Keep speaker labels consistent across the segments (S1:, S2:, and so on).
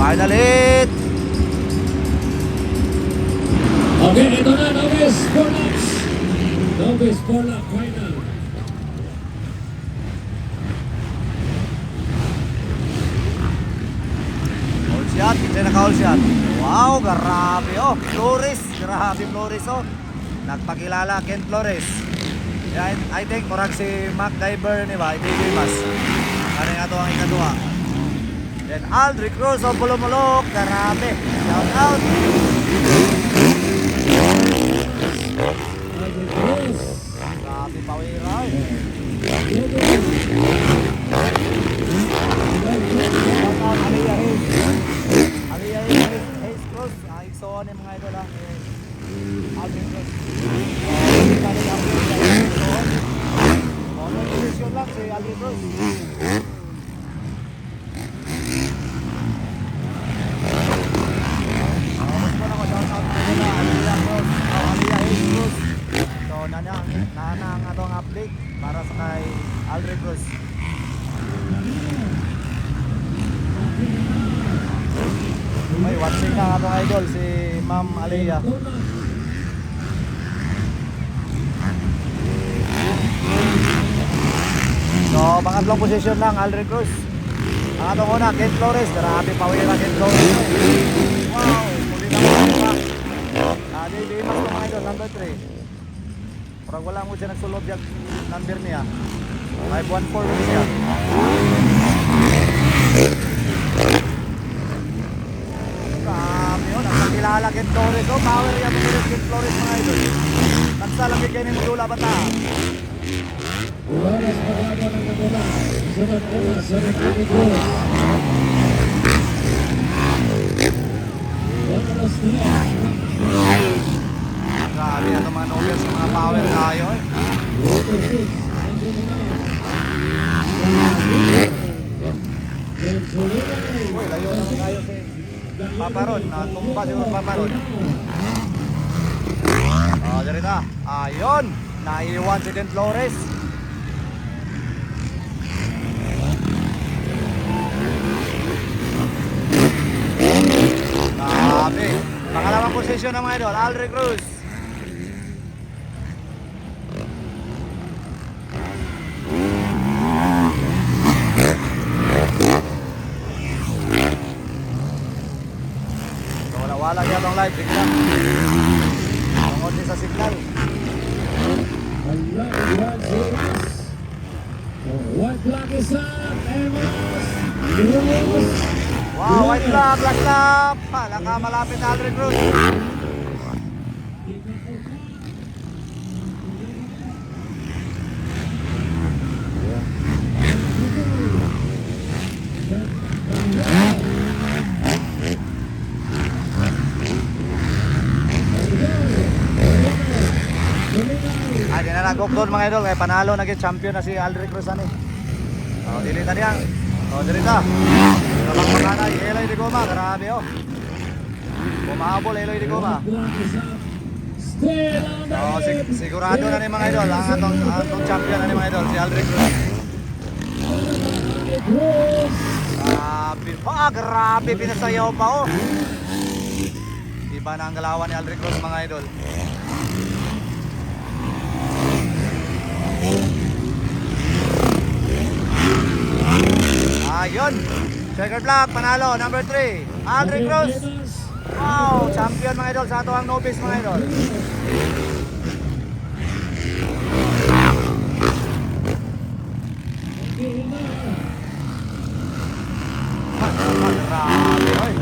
S1: Final hit.
S2: Okay, ito na, novice, 4 laps. Novice, 4 lap, final.
S1: All shot, hindi naka-all shot. Wow, grabe oh. Flores, grabe Flores oh. Nagpakilala Ken Flores. Yeah, I think murag si MacGyver ni ba, hindi mas. Ano nga to ang ikaduha. Then Aldrich Cruz of Bulumulok, grabe. Shout out. Grabe pawiray. Shout out Aliyah Hayes. Aliyah Hayes Cruz. Iksoon yung mga idol lang. Aldrich Cruz. Posisyon lang si Aldrich Cruz. Na ang atong update para sa kay Aldrich Cruz. May watching na atong idol si Ma'am Aliyah. So, pangatlong posisyon lang Aldrich Cruz. Ang atong una, Ken Flores. Grabe pawira Ken Flores. Wow, muli na mga pa. Di mas mga idol, number 3. Parang wala mo siya nagsulod yung number niya. 514 siya. Grabe yun, ang kakilala Ken Flores. Oh, power yan mo Ken Flores mga idol. Nagsalang bigay ni Mudula bata.
S2: Flores pagkakaroon ng nagula. Sunod oras sa Nagkini Cruz.
S1: Grabe na itong mga novias, mga power tayo eh. Uy, layo na tayo si Paparon. Natumba siguro Paparon. Dito na. Ayun. Naiwan si Ken Flores. Grabe. Pangalawang posisyon ng mga idol, Aldrich Cruz. So, wala niya itong live, bigla. Tungkol din sa signal.
S2: White flag is up, Emos.
S1: Wow, white flag, black flag. Palaka malapit na Aldrich Cruz. Di na nagukdon mga idol, kaya panalo naging champion na si Aldrich Cruz ani. Dilita niya. Dilita. Labang makanay, Eloy de Goma, grabe oh. Bumahabol Eloy de Goma. Sigurado na ni mga idol, ang atong champion na ni mga idol, si Aldrich Cruz. Grabe, pinasayaw pa oh. Iba na ang galawan ni Aldrich Cruz mga idol. Ayun, checkered flag, panalo, number 3 Aldrich Cruz. Wow, champion mga idol sa ato ang novice mga idol. Grabe, oy.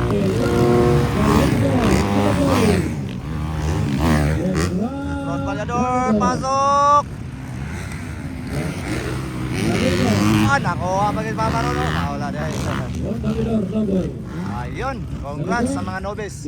S1: Front balyador, pasok. Nakuha pagkit Paparon oh. Wala di ay. Ayun, congrats sa mga novice.